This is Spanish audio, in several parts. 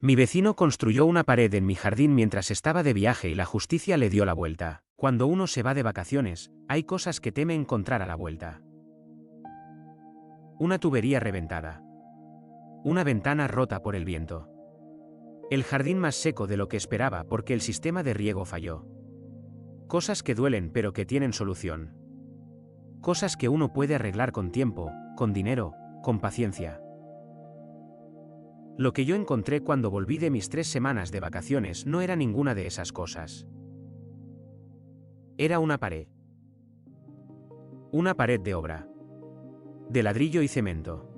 Mi vecino construyó una pared en mi jardín mientras estaba de viaje y la justicia le dio la vuelta. Cuando uno se va de vacaciones, hay cosas que teme encontrar a la vuelta. Una tubería reventada. Una ventana rota por el viento. El jardín más seco de lo que esperaba porque el sistema de riego falló. Cosas que duelen pero que tienen solución. Cosas que uno puede arreglar con tiempo, con dinero, con paciencia. Lo que yo encontré cuando volví de mis 3 semanas de vacaciones no era ninguna de esas cosas. Era una pared. Una pared de obra. De ladrillo y cemento.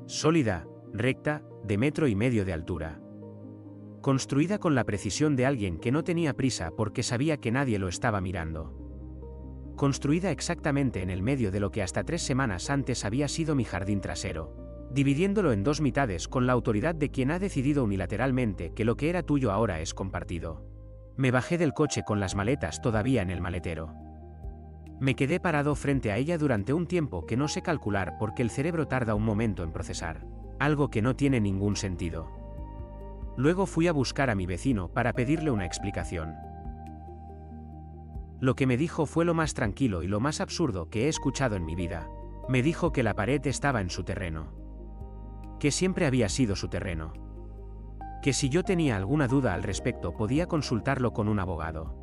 Sólida, recta, de 1,5 metros de altura. Construida con la precisión de alguien que no tenía prisa porque sabía que nadie lo estaba mirando. Construida exactamente en el medio de lo que hasta 3 semanas antes había sido mi jardín trasero, dividiéndolo en 2 mitades con la autoridad de quien ha decidido unilateralmente que lo que era tuyo ahora es compartido. Me bajé del coche con las maletas todavía en el maletero. Me quedé parado frente a ella durante un tiempo que no sé calcular porque el cerebro tarda un momento en procesar algo que no tiene ningún sentido. Luego fui a buscar a mi vecino para pedirle una explicación. Lo que me dijo fue lo más tranquilo y lo más absurdo que he escuchado en mi vida. Me dijo que la pared estaba en su terreno. Que siempre había sido su terreno. Que si yo tenía alguna duda al respecto podía consultarlo con un abogado.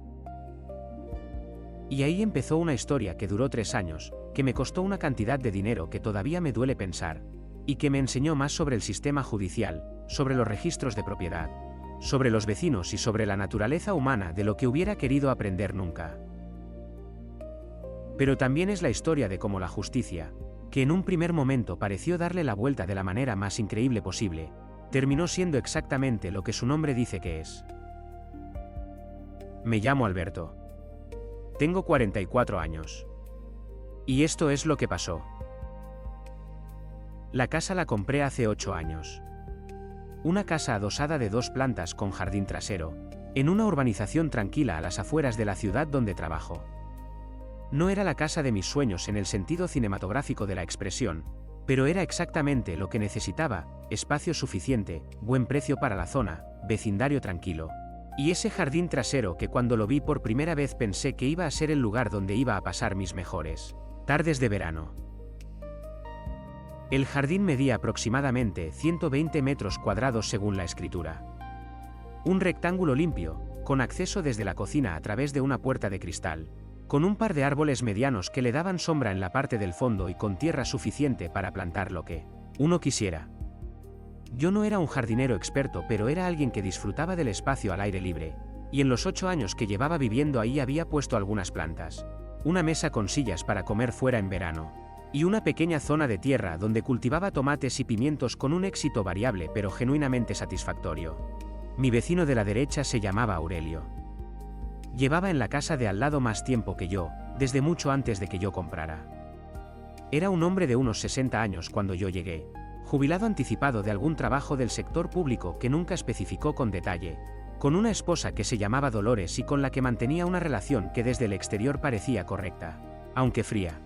Y ahí empezó una historia que duró 3 años, que me costó una cantidad de dinero que todavía me duele pensar, y que me enseñó más sobre el sistema judicial, sobre los registros de propiedad, sobre los vecinos y sobre la naturaleza humana de lo que hubiera querido aprender nunca. Pero también es la historia de cómo la justicia, que en un primer momento pareció darle la vuelta de la manera más increíble posible, terminó siendo exactamente lo que su nombre dice que es. Me llamo Alberto. Tengo 44 años. Y esto es lo que pasó. La casa la compré hace 8 años. Una casa adosada de 2 plantas con jardín trasero, en una urbanización tranquila a las afueras de la ciudad donde trabajo. No era la casa de mis sueños en el sentido cinematográfico de la expresión, pero era exactamente lo que necesitaba: espacio suficiente, buen precio para la zona, vecindario tranquilo. Y ese jardín trasero que cuando lo vi por primera vez pensé que iba a ser el lugar donde iba a pasar mis mejores tardes de verano. El jardín medía aproximadamente 120 metros cuadrados según la escritura. Un rectángulo limpio, con acceso desde la cocina a través de una puerta de cristal, con un par de árboles medianos que le daban sombra en la parte del fondo y con tierra suficiente para plantar lo que uno quisiera. Yo no era un jardinero experto, pero era alguien que disfrutaba del espacio al aire libre, y en los 8 años que llevaba viviendo ahí había puesto algunas plantas, una mesa con sillas para comer fuera en verano, y una pequeña zona de tierra donde cultivaba tomates y pimientos con un éxito variable pero genuinamente satisfactorio. Mi vecino de la derecha se llamaba Aurelio. Llevaba en la casa de al lado más tiempo que yo, desde mucho antes de que yo comprara. Era un hombre de unos 60 años cuando yo llegué, jubilado anticipado de algún trabajo del sector público que nunca especificó con detalle, con una esposa que se llamaba Dolores y con la que mantenía una relación que desde el exterior parecía correcta, aunque fría.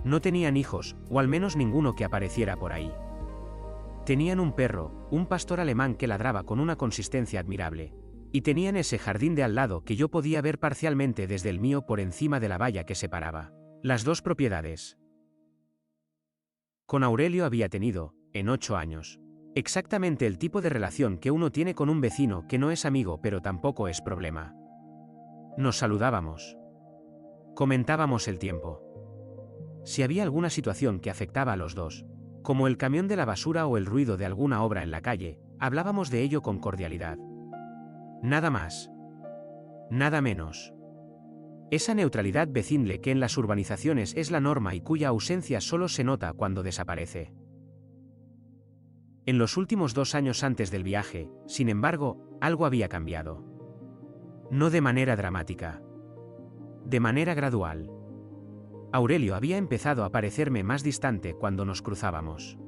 No tenían hijos, o al menos ninguno que apareciera por ahí. Tenían un perro, un pastor alemán que ladraba con una consistencia admirable, y tenían ese jardín de al lado que yo podía ver parcialmente desde el mío por encima de la valla que separaba las 2 propiedades. Con Aurelio había tenido, en 8 años, exactamente el tipo de relación que uno tiene con un vecino que no es amigo pero tampoco es problema. Nos saludábamos. Comentábamos el tiempo. Si había alguna situación que afectaba a los dos, como el camión de la basura o el ruido de alguna obra en la calle, hablábamos de ello con cordialidad. Nada más. Nada menos. Esa neutralidad vecinle que en las urbanizaciones es la norma y cuya ausencia solo se nota cuando desaparece. En los últimos 2 años antes del viaje, sin embargo, algo había cambiado. No de manera dramática. De manera gradual. Aurelio había empezado a parecerme más distante cuando nos cruzábamos.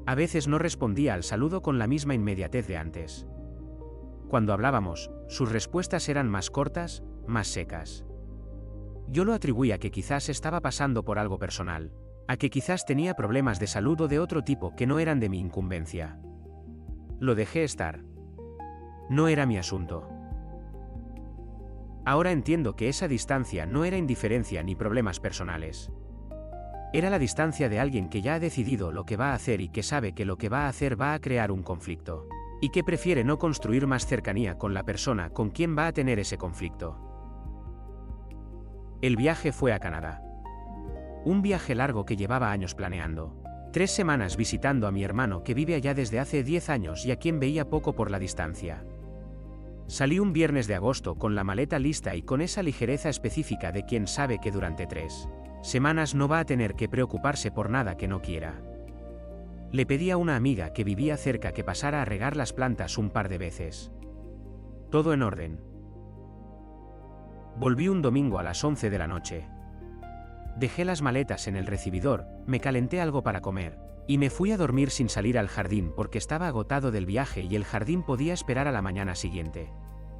A veces no respondía al saludo con la misma inmediatez de antes. Cuando hablábamos, sus respuestas eran más cortas, más secas. Yo lo atribuía a que quizás estaba pasando por algo personal, a que quizás tenía problemas de salud o de otro tipo que no eran de mi incumbencia. Lo dejé estar. No era mi asunto. Ahora entiendo que esa distancia no era indiferencia ni problemas personales. Era la distancia de alguien que ya ha decidido lo que va a hacer y que sabe que lo que va a hacer va a crear un conflicto. Y que prefiere no construir más cercanía con la persona con quien va a tener ese conflicto. El viaje fue a Canadá. Un viaje largo que llevaba años planeando. 3 semanas visitando a mi hermano que vive allá desde hace 10 años y a quien veía poco por la distancia. Salí un viernes de agosto con la maleta lista y con esa ligereza específica de quien sabe que durante 3 semanas no va a tener que preocuparse por nada que no quiera. Le pedí a una amiga que vivía cerca que pasara a regar las plantas un par de veces. Todo en orden. Volví un domingo a las 11 de la noche. Dejé las maletas en el recibidor, me calenté algo para comer, y me fui a dormir sin salir al jardín porque estaba agotado del viaje y el jardín podía esperar a la mañana siguiente.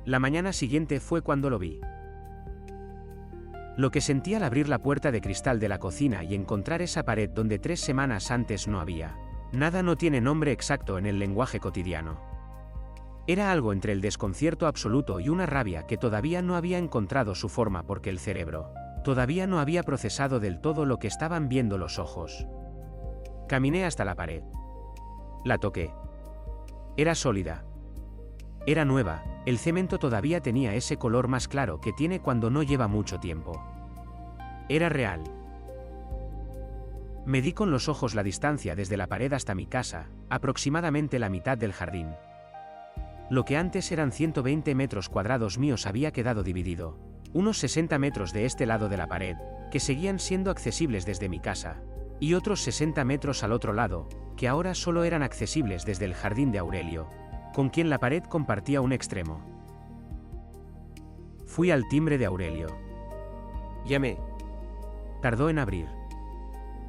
La mañana siguiente fue cuando lo vi. Lo que sentí al abrir la puerta de cristal de la cocina y encontrar esa pared donde 3 semanas antes no había. Nada no tiene nombre exacto en el lenguaje cotidiano. Era algo entre el desconcierto absoluto y una rabia que todavía no había encontrado su forma porque el cerebro todavía no había procesado del todo lo que estaban viendo los ojos. Caminé hasta la pared. La toqué. Era sólida. Era nueva, el cemento todavía tenía ese color más claro que tiene cuando no lleva mucho tiempo. Era real. Medí con los ojos la distancia desde la pared hasta mi casa, aproximadamente la mitad del jardín. Lo que antes eran 120 metros cuadrados míos había quedado dividido. Unos 60 metros de este lado de la pared, que seguían siendo accesibles desde mi casa, y otros 60 metros al otro lado, que ahora solo eran accesibles desde el jardín de Aurelio, con quien la pared compartía un extremo. Fui al timbre de Aurelio. Llamé. Tardó en abrir.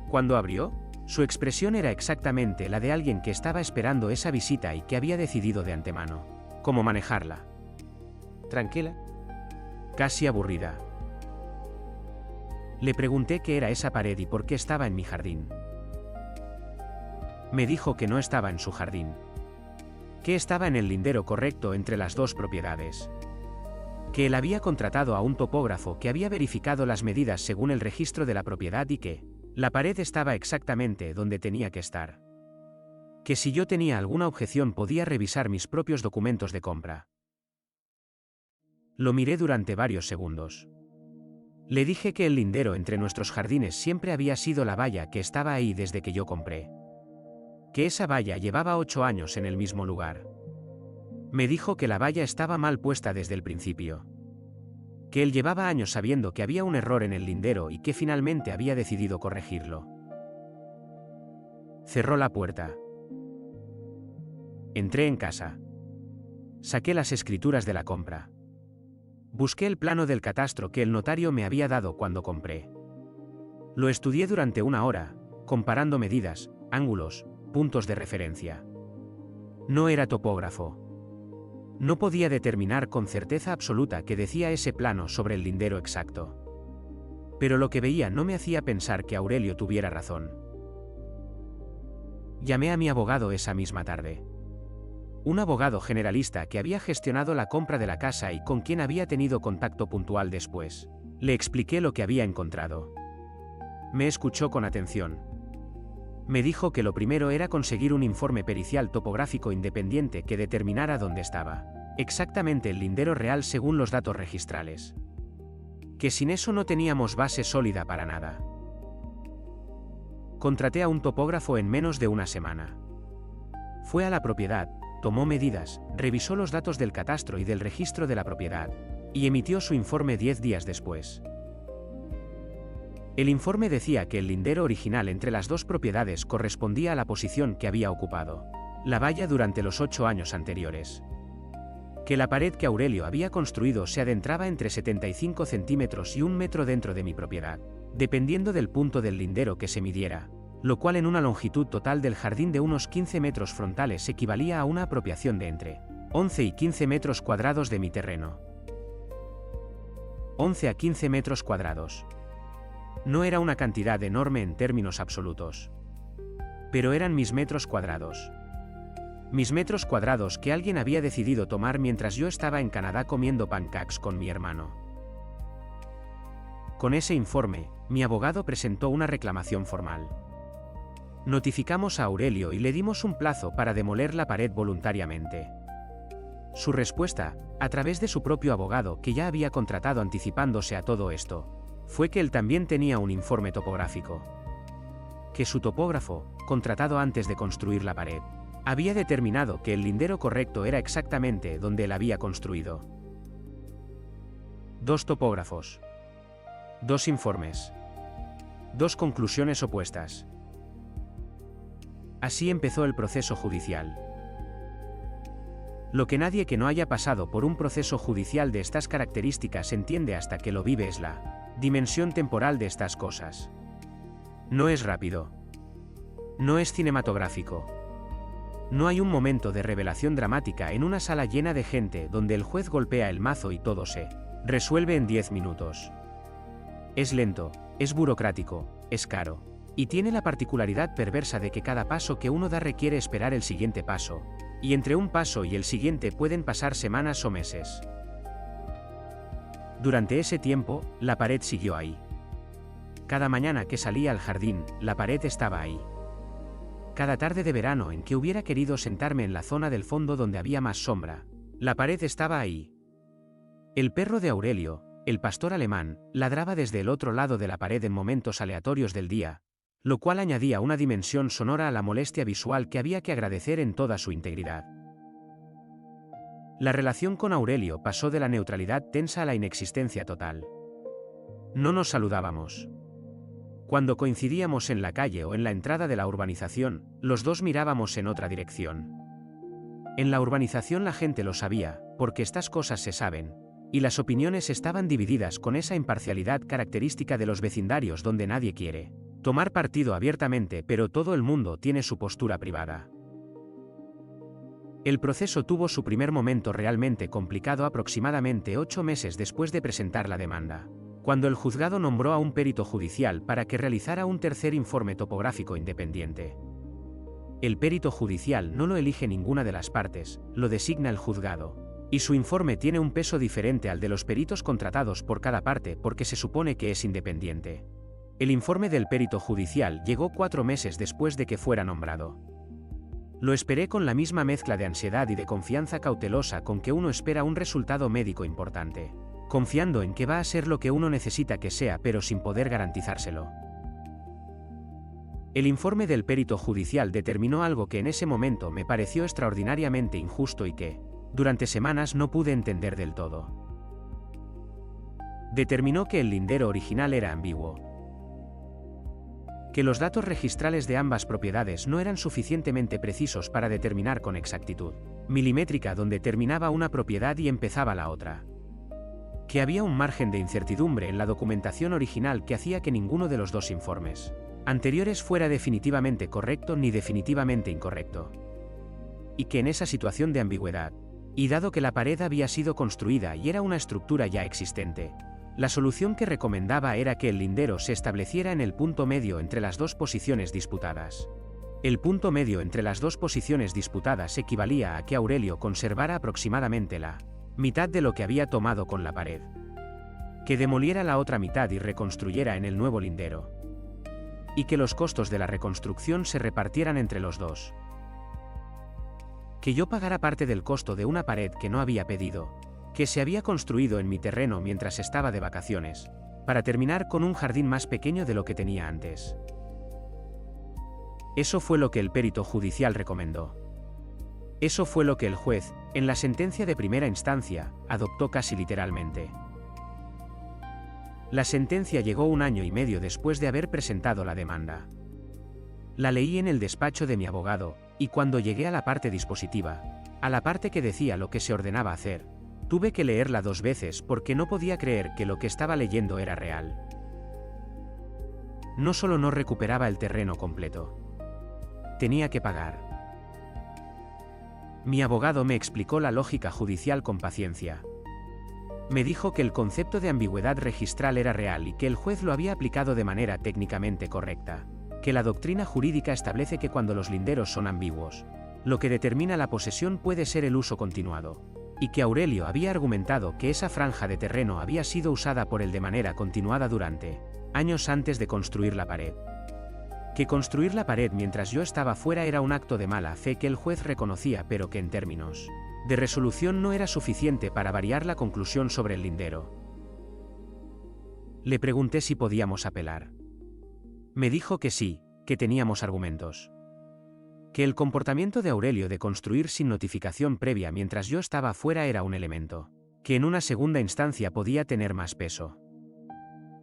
Cuando abrió, su expresión era exactamente la de alguien que estaba esperando esa visita y que había decidido de antemano cómo manejarla. ¿Tranquila? Casi aburrida. Le pregunté qué era esa pared y por qué estaba en mi jardín. Me dijo que no estaba en su jardín. Que estaba en el lindero correcto entre las dos propiedades. Que él había contratado a un topógrafo que había verificado las medidas según el registro de la propiedad y que la pared estaba exactamente donde tenía que estar. Que si yo tenía alguna objeción podía revisar mis propios documentos de compra. Lo miré durante varios segundos. Le dije que el lindero entre nuestros jardines siempre había sido la valla que estaba ahí desde que yo compré. Que esa valla llevaba 8 años en el mismo lugar. Me dijo que la valla estaba mal puesta desde el principio. Que él llevaba años sabiendo que había un error en el lindero y que finalmente había decidido corregirlo. Cerró la puerta. Entré en casa. Saqué las escrituras de la compra. Busqué el plano del catastro que el notario me había dado cuando compré. Lo estudié durante 1 hora, comparando medidas, ángulos, puntos de referencia. No era topógrafo. No podía determinar con certeza absoluta qué decía ese plano sobre el lindero exacto. Pero lo que veía no me hacía pensar que Aurelio tuviera razón. Llamé a mi abogado esa misma tarde. Un abogado generalista que había gestionado la compra de la casa y con quien había tenido contacto puntual después. Le expliqué lo que había encontrado. Me escuchó con atención. Me dijo que lo primero era conseguir un informe pericial topográfico independiente que determinara dónde estaba exactamente el lindero real según los datos registrales. Que sin eso no teníamos base sólida para nada. Contraté a un topógrafo en menos de 1 semana. Fue a la propiedad, tomó medidas, revisó los datos del catastro y del registro de la propiedad, y emitió su informe 10 días después. El informe decía que el lindero original entre las dos propiedades correspondía a la posición que había ocupado la valla durante los 8 años anteriores. Que la pared que Aurelio había construido se adentraba entre 75 centímetros y 1 metro dentro de mi propiedad, dependiendo del punto del lindero que se midiera, lo cual en una longitud total del jardín de unos 15 metros frontales equivalía a una apropiación de entre 11 y 15 metros cuadrados de mi terreno. 11 a 15 metros cuadrados. No era una cantidad enorme en términos absolutos. Pero eran mis metros cuadrados. Mis metros cuadrados que alguien había decidido tomar mientras yo estaba en Canadá comiendo pancakes con mi hermano. Con ese informe, mi abogado presentó una reclamación formal. Notificamos a Aurelio y le dimos un plazo para demoler la pared voluntariamente. Su respuesta, a través de su propio abogado que ya había contratado anticipándose a todo esto, fue que él también tenía un informe topográfico. Que su topógrafo, contratado antes de construir la pared, había determinado que el lindero correcto era exactamente donde él había construido. 2 topógrafos. 2 informes. 2 conclusiones opuestas. Así empezó el proceso judicial. Lo que nadie que no haya pasado por un proceso judicial de estas características entiende hasta que lo vive es la dimensión temporal de estas cosas. No es rápido. No es cinematográfico. No hay un momento de revelación dramática en una sala llena de gente donde el juez golpea el mazo y todo se resuelve en 10 minutos. Es lento, es burocrático, es caro. Y tiene la particularidad perversa de que cada paso que uno da requiere esperar el siguiente paso, y entre un paso y el siguiente pueden pasar semanas o meses. Durante ese tiempo, la pared siguió ahí. Cada mañana que salía al jardín, la pared estaba ahí. Cada tarde de verano en que hubiera querido sentarme en la zona del fondo donde había más sombra, la pared estaba ahí. El perro de Aurelio, el pastor alemán, ladraba desde el otro lado de la pared en momentos aleatorios del día, lo cual añadía una dimensión sonora a la molestia visual que había que agradecer en toda su integridad. La relación con Aurelio pasó de la neutralidad tensa a la inexistencia total. No nos saludábamos. Cuando coincidíamos en la calle o en la entrada de la urbanización, los dos mirábamos en otra dirección. En la urbanización la gente lo sabía, porque estas cosas se saben, y las opiniones estaban divididas con esa imparcialidad característica de los vecindarios donde nadie quiere tomar partido abiertamente, pero todo el mundo tiene su postura privada. El proceso tuvo su primer momento realmente complicado aproximadamente 8 meses después de presentar la demanda, cuando el juzgado nombró a un perito judicial para que realizara un tercer informe topográfico independiente. El perito judicial no lo elige ninguna de las partes, lo designa el juzgado, y su informe tiene un peso diferente al de los peritos contratados por cada parte porque se supone que es independiente. El informe del perito judicial llegó 4 meses después de que fuera nombrado. Lo esperé con la misma mezcla de ansiedad y de confianza cautelosa con que uno espera un resultado médico importante, confiando en que va a ser lo que uno necesita que sea pero sin poder garantizárselo. El informe del perito judicial determinó algo que en ese momento me pareció extraordinariamente injusto y que, durante semanas no pude entender del todo. Determinó que el lindero original era ambiguo. Que los datos registrales de ambas propiedades no eran suficientemente precisos para determinar con exactitud milimétrica dónde terminaba una propiedad y empezaba la otra. Que había un margen de incertidumbre en la documentación original que hacía que ninguno de los dos informes anteriores fuera definitivamente correcto ni definitivamente incorrecto. Y que en esa situación de ambigüedad, y dado que la pared había sido construida y era una estructura ya existente, la solución que recomendaba era que el lindero se estableciera en el punto medio entre las dos posiciones disputadas. El punto medio entre las dos posiciones disputadas equivalía a que Aurelio conservara aproximadamente la mitad de lo que había tomado con la pared. Que demoliera la otra mitad y reconstruyera en el nuevo lindero. Y que los costos de la reconstrucción se repartieran entre los dos. Que yo pagara parte del costo de una pared que no había pedido, que se había construido en mi terreno mientras estaba de vacaciones, para terminar con un jardín más pequeño de lo que tenía antes. Eso fue lo que el perito judicial recomendó. Eso fue lo que el juez, en la sentencia de primera instancia, adoptó casi literalmente. La sentencia llegó 1 año y medio después de haber presentado la demanda. La leí en el despacho de mi abogado, y cuando llegué a la parte dispositiva, a la parte que decía lo que se ordenaba hacer, tuve que leerla 2 veces porque no podía creer que lo que estaba leyendo era real. No solo no recuperaba el terreno completo. Tenía que pagar. Mi abogado me explicó la lógica judicial con paciencia. Me dijo que el concepto de ambigüedad registral era real y que el juez lo había aplicado de manera técnicamente correcta. Que la doctrina jurídica establece que cuando los linderos son ambiguos, Lo que determina la posesión puede ser el uso continuado. Y que Aurelio había argumentado que esa franja de terreno había sido usada por él de manera continuada durante años antes de construir la pared. Que construir la pared mientras yo estaba fuera era un acto de mala fe que el juez reconocía, pero que en términos de resolución no era suficiente para variar la conclusión sobre el lindero. Le pregunté si podíamos apelar. Me dijo que sí, que teníamos argumentos. Que el comportamiento de Aurelio de construir sin notificación previa mientras yo estaba fuera era un elemento que en una segunda instancia podía tener más peso.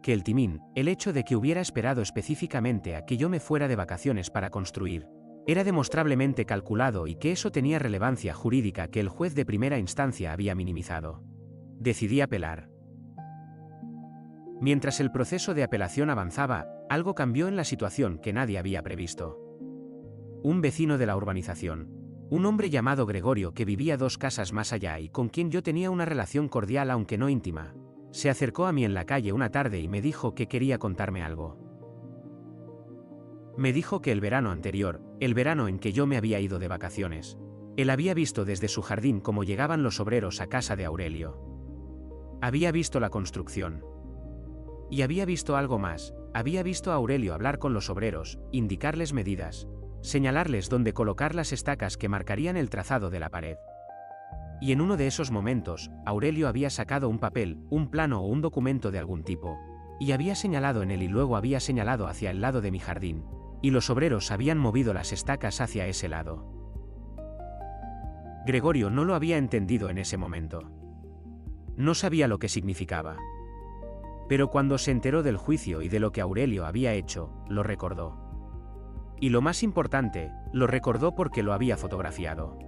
Que el timín, el hecho de que hubiera esperado específicamente a que yo me fuera de vacaciones para construir, era demostrablemente calculado y que eso tenía relevancia jurídica que el juez de primera instancia había minimizado. Decidí apelar. Mientras el proceso de apelación avanzaba, algo cambió en la situación que nadie había previsto. Un vecino de la urbanización, un hombre llamado Gregorio que vivía 2 casas más allá y con quien yo tenía una relación cordial aunque no íntima, se acercó a mí en la calle una tarde y me dijo que quería contarme algo. Me dijo que el verano anterior, el verano en que yo me había ido de vacaciones, él había visto desde su jardín cómo llegaban los obreros a casa de Aurelio. Había visto la construcción. Y había visto algo más, había visto a Aurelio hablar con los obreros, indicarles medidas, señalarles dónde colocar las estacas que marcarían el trazado de la pared. Y en uno de esos momentos, Aurelio había sacado un papel, un plano o un documento de algún tipo, y había señalado en él y luego había señalado hacia el lado de mi jardín, y los obreros habían movido las estacas hacia ese lado. Gregorio no lo había entendido en ese momento. No sabía lo que significaba. Pero cuando se enteró del juicio y de lo que Aurelio había hecho, lo recordó. Y lo más importante, lo recordó porque lo había fotografiado.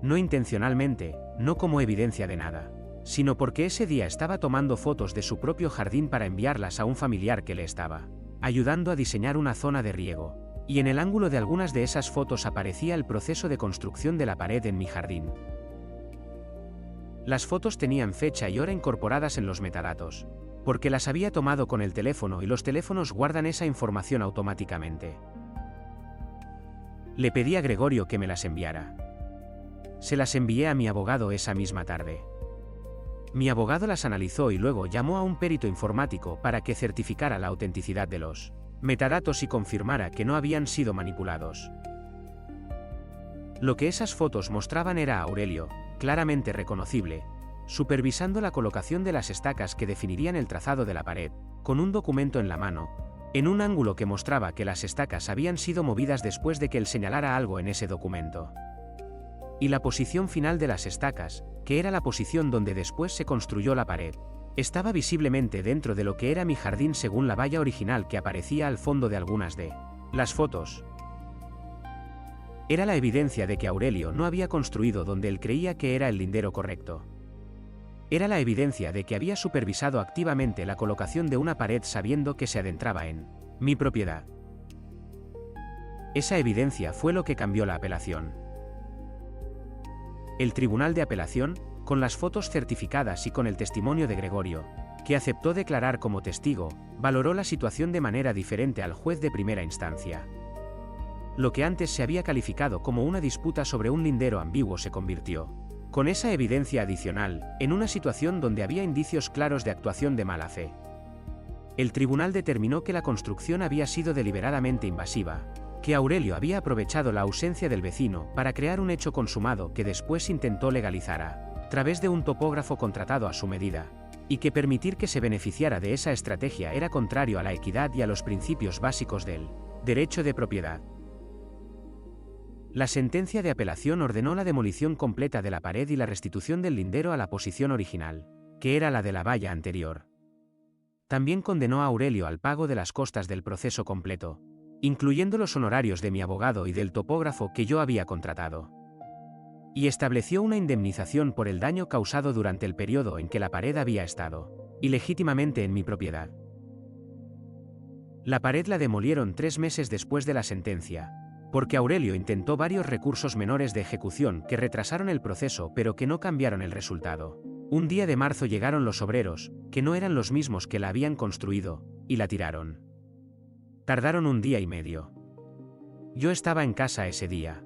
No intencionalmente, no como evidencia de nada, sino porque ese día estaba tomando fotos de su propio jardín para enviarlas a un familiar que le estaba ayudando a diseñar una zona de riego, y en el ángulo de algunas de esas fotos aparecía el proceso de construcción de la pared en mi jardín. Las fotos tenían fecha y hora incorporadas en los metadatos, porque las había tomado con el teléfono y los teléfonos guardan esa información automáticamente. Le pedí a Gregorio que me las enviara. Se las envié a mi abogado esa misma tarde. Mi abogado las analizó y luego llamó a un perito informático para que certificara la autenticidad de los metadatos y confirmara que no habían sido manipulados. Lo que esas fotos mostraban era a Aurelio, claramente reconocible, supervisando la colocación de las estacas que definirían el trazado de la pared, con un documento en la mano, en un ángulo que mostraba que las estacas habían sido movidas después de que él señalara algo en ese documento. Y la posición final de las estacas, que era la posición donde después se construyó la pared, estaba visiblemente dentro de lo que era mi jardín según la valla original que aparecía al fondo de algunas de las fotos. Era la evidencia de que Aurelio no había construido donde él creía que era el lindero correcto. Era la evidencia de que había supervisado activamente la colocación de una pared sabiendo que se adentraba en mi propiedad. Esa evidencia fue lo que cambió la apelación. El Tribunal de Apelación, con las fotos certificadas y con el testimonio de Gregorio, que aceptó declarar como testigo, valoró la situación de manera diferente al juez de primera instancia. Lo que antes se había calificado como una disputa sobre un lindero ambiguo se convirtió, con esa evidencia adicional, en una situación donde había indicios claros de actuación de mala fe. El tribunal determinó que la construcción había sido deliberadamente invasiva, que Aurelio había aprovechado la ausencia del vecino para crear un hecho consumado que después intentó legalizar a través de un topógrafo contratado a su medida, y que permitir que se beneficiara de esa estrategia era contrario a la equidad y a los principios básicos del derecho de propiedad. La sentencia de apelación ordenó la demolición completa de la pared y la restitución del lindero a la posición original, que era la de la valla anterior. También condenó a Aurelio al pago de las costas del proceso completo, incluyendo los honorarios de mi abogado y del topógrafo que yo había contratado. Y estableció una indemnización por el daño causado durante el periodo en que la pared había estado ilegítimamente en mi propiedad. La pared la demolieron 3 meses después de la sentencia, porque Aurelio intentó varios recursos menores de ejecución que retrasaron el proceso pero que no cambiaron el resultado. Un día de marzo llegaron los obreros, que no eran los mismos que la habían construido, y la tiraron. Tardaron 1 día y medio. Yo estaba en casa ese día.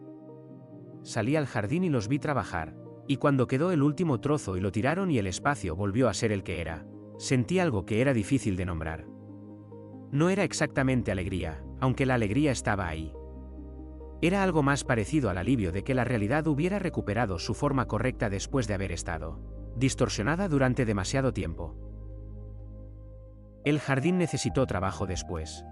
salí al jardín y los vi trabajar, y cuando quedó el último trozo y lo tiraron y el espacio volvió a ser el que era, sentí algo que era difícil de nombrar. No era exactamente alegría, aunque la alegría estaba ahí. Era algo más parecido al alivio de que la realidad hubiera recuperado su forma correcta después de haber estado distorsionada durante demasiado tiempo. El jardín necesitó trabajo después.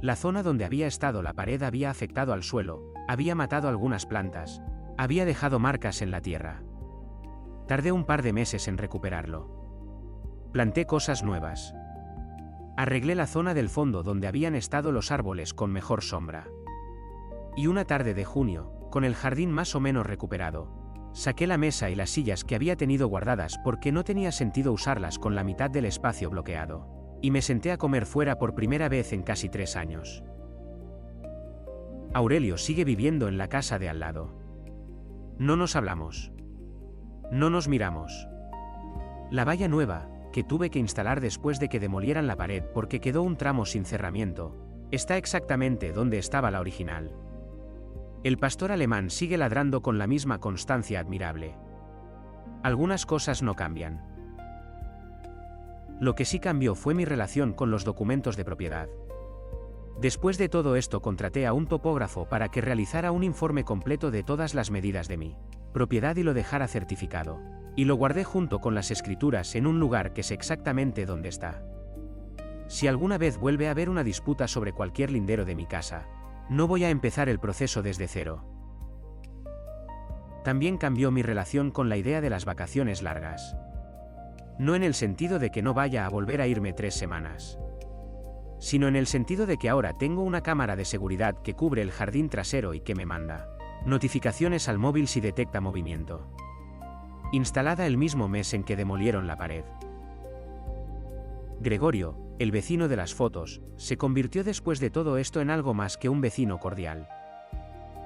La zona donde había estado la pared había afectado al suelo, había matado algunas plantas, había dejado marcas en la tierra. Tardé un par de meses en recuperarlo. Planté cosas nuevas. Arreglé la zona del fondo donde habían estado los árboles con mejor sombra. Y una tarde de junio, con el jardín más o menos recuperado, saqué la mesa y las sillas que había tenido guardadas porque no tenía sentido usarlas con la mitad del espacio bloqueado, y me senté a comer fuera por primera vez en casi 3 años. Aurelio sigue viviendo en la casa de al lado. No nos hablamos. No nos miramos. La valla nueva, que tuve que instalar después de que demolieran la pared porque quedó un tramo sin cerramiento, está exactamente donde estaba la original. El pastor alemán sigue ladrando con la misma constancia admirable. Algunas cosas no cambian. Lo que sí cambió fue mi relación con los documentos de propiedad. Después de todo esto contraté a un topógrafo para que realizara un informe completo de todas las medidas de mi propiedad y lo dejara certificado. Y lo guardé junto con las escrituras en un lugar que sé exactamente dónde está. Si alguna vez vuelve a haber una disputa sobre cualquier lindero de mi casa, no voy a empezar el proceso desde cero. También cambió mi relación con la idea de las vacaciones largas. No en el sentido de que no vaya a volver a irme 3 semanas, sino en el sentido de que ahora tengo una cámara de seguridad que cubre el jardín trasero y que me manda notificaciones al móvil si detecta movimiento. Instalada el mismo mes en que demolieron la pared. Gregorio, el vecino de las fotos, se convirtió después de todo esto en algo más que un vecino cordial.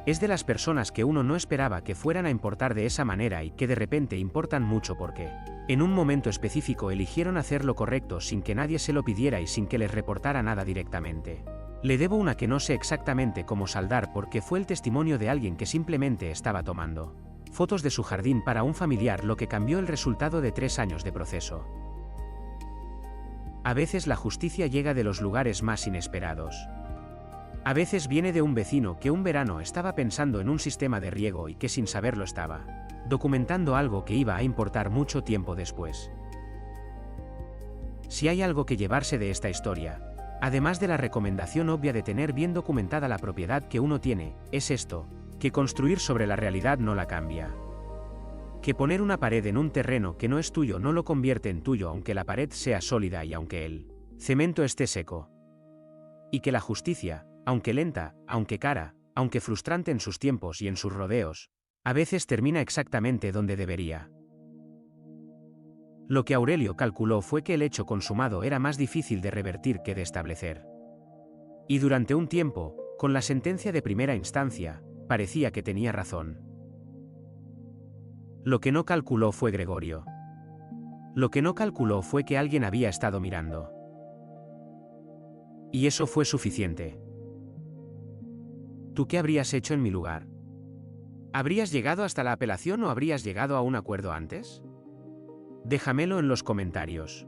Es de las personas que uno no esperaba que fueran a importar de esa manera y que de repente importan mucho porque, en un momento específico eligieron hacer lo correcto sin que nadie se lo pidiera y sin que les reportara nada directamente. Le debo una que no sé exactamente cómo saldar porque fue el testimonio de alguien que simplemente estaba tomando fotos de su jardín para un familiar, lo que cambió el resultado de 3 años de proceso. A veces la justicia llega de los lugares más inesperados. A veces viene de un vecino que un verano estaba pensando en un sistema de riego y que sin saberlo estaba documentando algo que iba a importar mucho tiempo después. Si hay algo que llevarse de esta historia, además de la recomendación obvia de tener bien documentada la propiedad que uno tiene, es esto: que construir sobre la realidad no la cambia. Que poner una pared en un terreno que no es tuyo no lo convierte en tuyo aunque la pared sea sólida y aunque el cemento esté seco. Y que la justicia, aunque lenta, aunque cara, aunque frustrante en sus tiempos y en sus rodeos, a veces termina exactamente donde debería. Lo que Aurelio calculó fue que el hecho consumado era más difícil de revertir que de establecer. Y durante un tiempo, con la sentencia de primera instancia, parecía que tenía razón. Lo que no calculó fue Gregorio. Lo que no calculó fue que alguien había estado mirando. Y eso fue suficiente. ¿Tú qué habrías hecho en mi lugar? ¿Habrías llegado hasta la apelación o habrías llegado a un acuerdo antes? Déjamelo en los comentarios.